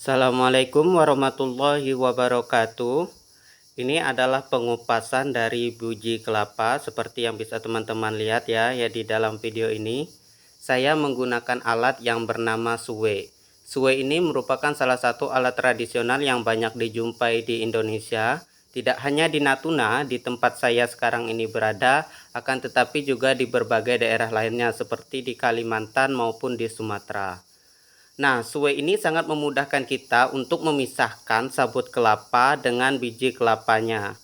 Assalamualaikum warahmatullahi wabarakatuh. Ini adalah pengupasan dari biji kelapa seperti yang bisa teman-teman lihat ya di dalam video ini. Saya menggunakan alat yang bernama suwe. Suwe ini merupakan salah satu alat tradisional yang banyak dijumpai di Indonesia. Tidak hanya di Natuna, di tempat saya sekarang ini berada, akan tetapi juga di berbagai daerah lainnya seperti di Kalimantan maupun di Sumatera. Nah, suwe ini sangat memudahkan kita untuk memisahkan sabut kelapa dengan biji kelapanya.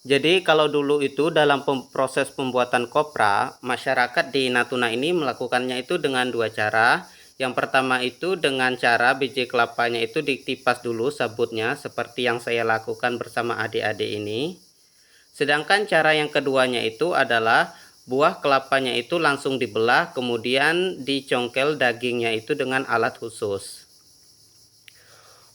Jadi kalau dulu itu dalam proses pembuatan kopra, masyarakat di Natuna ini melakukannya itu dengan dua cara. Yang pertama itu dengan cara biji kelapanya itu ditipas dulu sabutnya seperti yang saya lakukan bersama adik-adik ini. Sedangkan cara yang keduanya itu adalah buah kelapanya itu langsung dibelah, kemudian dicongkel dagingnya itu dengan alat khusus.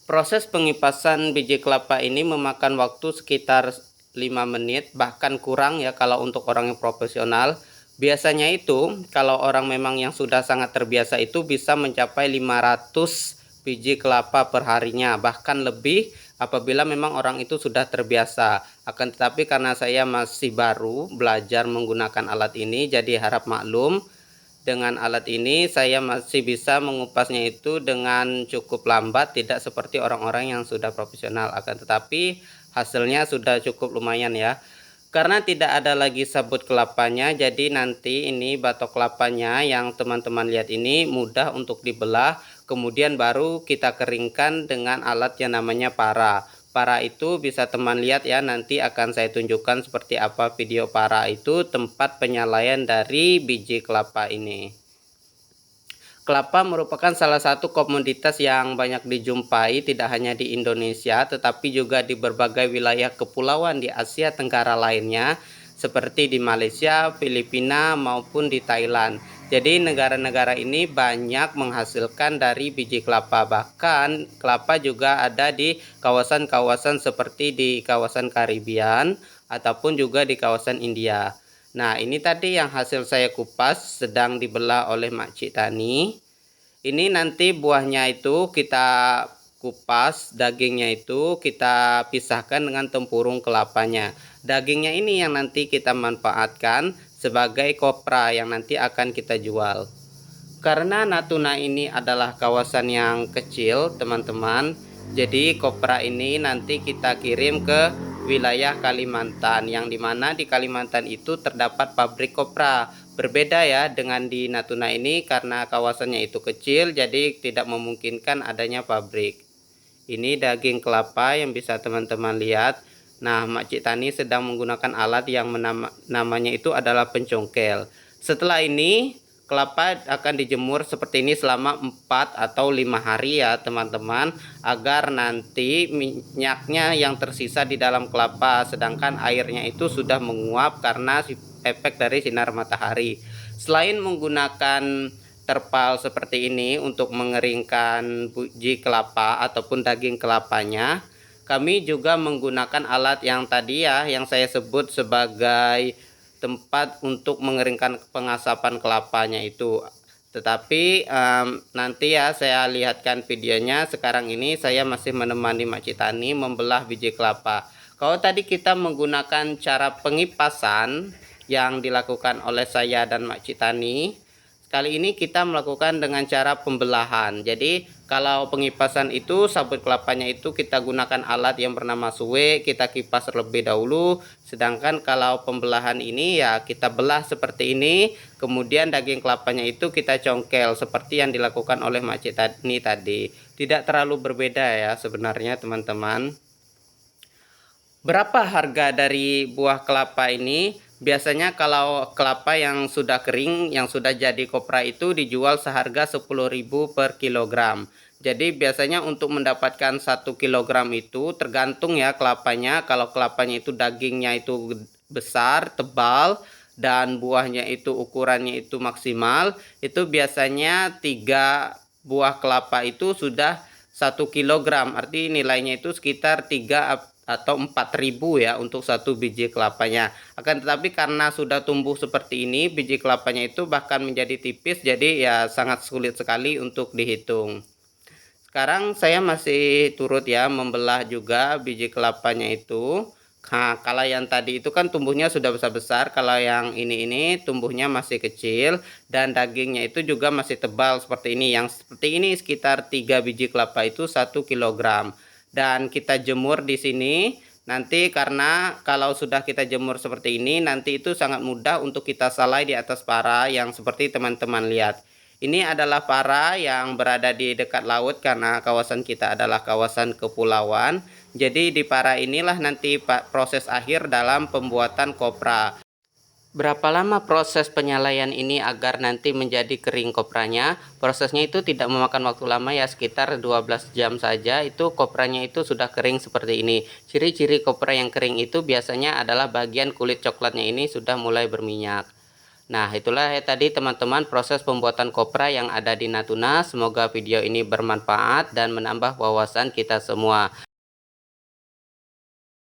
Proses pengipasan biji kelapa ini memakan waktu sekitar 5 menit, bahkan kurang ya kalau untuk orang yang profesional. Biasanya itu kalau orang memang yang sudah sangat terbiasa itu bisa mencapai 500 biji kelapa per harinya, bahkan lebih apabila memang orang itu sudah terbiasa. Akan tetapi karena saya masih baru belajar menggunakan alat ini, jadi harap maklum. Dengan alat ini saya masih bisa mengupasnya itu dengan cukup lambat, tidak seperti orang-orang yang sudah profesional. Akan tetapi hasilnya sudah cukup lumayan ya. Karena tidak ada lagi sabut kelapanya, jadi nanti ini batok kelapanya yang teman-teman lihat ini mudah untuk dibelah. Kemudian baru kita keringkan dengan alat yang namanya para. Para itu bisa teman lihat ya, nanti akan saya tunjukkan seperti apa video para itu, tempat penyalaian dari biji kelapa ini. Kelapa merupakan salah satu komoditas yang banyak dijumpai tidak hanya di Indonesia tetapi juga di berbagai wilayah kepulauan di Asia Tenggara lainnya seperti di Malaysia, Filipina maupun di Thailand. Jadi negara-negara ini banyak menghasilkan dari biji kelapa, bahkan kelapa juga ada di kawasan-kawasan seperti di kawasan Karibian ataupun juga di kawasan India. Nah, ini tadi yang hasil saya kupas sedang dibelah oleh Makcik Tani. Ini nanti buahnya itu kita kupas, dagingnya itu kita pisahkan dengan tempurung kelapanya. Dagingnya ini yang nanti kita manfaatkan sebagai kopra yang nanti akan kita jual. Karena Natuna ini adalah kawasan yang kecil, teman-teman, jadi kopra ini nanti kita kirim ke wilayah Kalimantan, yang dimana di Kalimantan itu terdapat pabrik kopra. Berbeda ya dengan di Natuna ini, karena kawasannya itu kecil jadi tidak memungkinkan adanya pabrik. Ini daging kelapa yang bisa teman-teman lihat. Nah, Makcik Tani sedang menggunakan alat yang namanya itu adalah pencongkel. Setelah ini kelapa akan dijemur seperti ini selama 4 atau 5 hari ya teman-teman, agar nanti minyaknya yang tersisa di dalam kelapa sedangkan airnya itu sudah menguap karena efek dari sinar matahari. Selain menggunakan terpal seperti ini untuk mengeringkan biji kelapa ataupun daging kelapanya, kami juga menggunakan alat yang tadi ya yang saya sebut sebagai tempat untuk mengeringkan pengasapan kelapanya itu. Tetapi nanti ya saya lihatkan videonya. Sekarang ini saya masih menemani Makcik Tani membelah biji kelapa. Kalau tadi kita menggunakan cara pengipasan yang dilakukan oleh saya dan Makcik Tani, kali ini kita melakukan dengan cara pembelahan. Jadi kalau pengipasan itu sabut kelapanya itu kita gunakan alat yang bernama suwe, kita kipas terlebih dahulu. Sedangkan kalau pembelahan ini ya kita belah seperti ini, kemudian daging kelapanya itu kita congkel seperti yang dilakukan oleh Makcik Tani tadi. Tidak terlalu berbeda ya sebenarnya teman-teman. Berapa harga dari buah kelapa ini? Biasanya kalau kelapa yang sudah kering, yang sudah jadi kopra itu dijual seharga 10.000 per kilogram. Jadi biasanya untuk mendapatkan 1 kilogram itu tergantung ya kelapanya. Kalau kelapanya itu dagingnya itu besar, tebal, dan buahnya itu ukurannya itu maksimal, itu biasanya 3 buah kelapa itu sudah 1 kilogram. Arti nilainya itu sekitar 3 atau 4.000 ya untuk satu biji kelapanya. Akan tetapi karena sudah tumbuh seperti ini, biji kelapanya itu bahkan menjadi tipis, jadi ya sangat sulit sekali untuk dihitung. Sekarang saya masih turut ya membelah juga biji kelapanya itu. Nah, kalau yang tadi itu kan tumbuhnya sudah besar-besar, kalau yang ini tumbuhnya masih kecil dan dagingnya itu juga masih tebal seperti ini. Yang seperti ini sekitar 3 biji kelapa itu 1 kilogram. Dan kita jemur di sini. Nanti karena kalau sudah kita jemur seperti ini, nanti itu sangat mudah untuk kita salai di atas para yang seperti teman-teman lihat. Ini adalah para yang berada di dekat laut karena kawasan kita adalah kawasan kepulauan. Jadi di para inilah nanti proses akhir dalam pembuatan kopra. Berapa lama proses penyalaian ini agar nanti menjadi kering kopranya? Prosesnya itu tidak memakan waktu lama ya, sekitar 12 jam saja itu kopranya itu sudah kering seperti ini. Ciri-ciri kopra yang kering itu biasanya adalah bagian kulit coklatnya ini sudah mulai berminyak. Nah, itulah ya tadi teman-teman proses pembuatan kopra yang ada di Natuna. Semoga video ini bermanfaat dan menambah wawasan kita semua.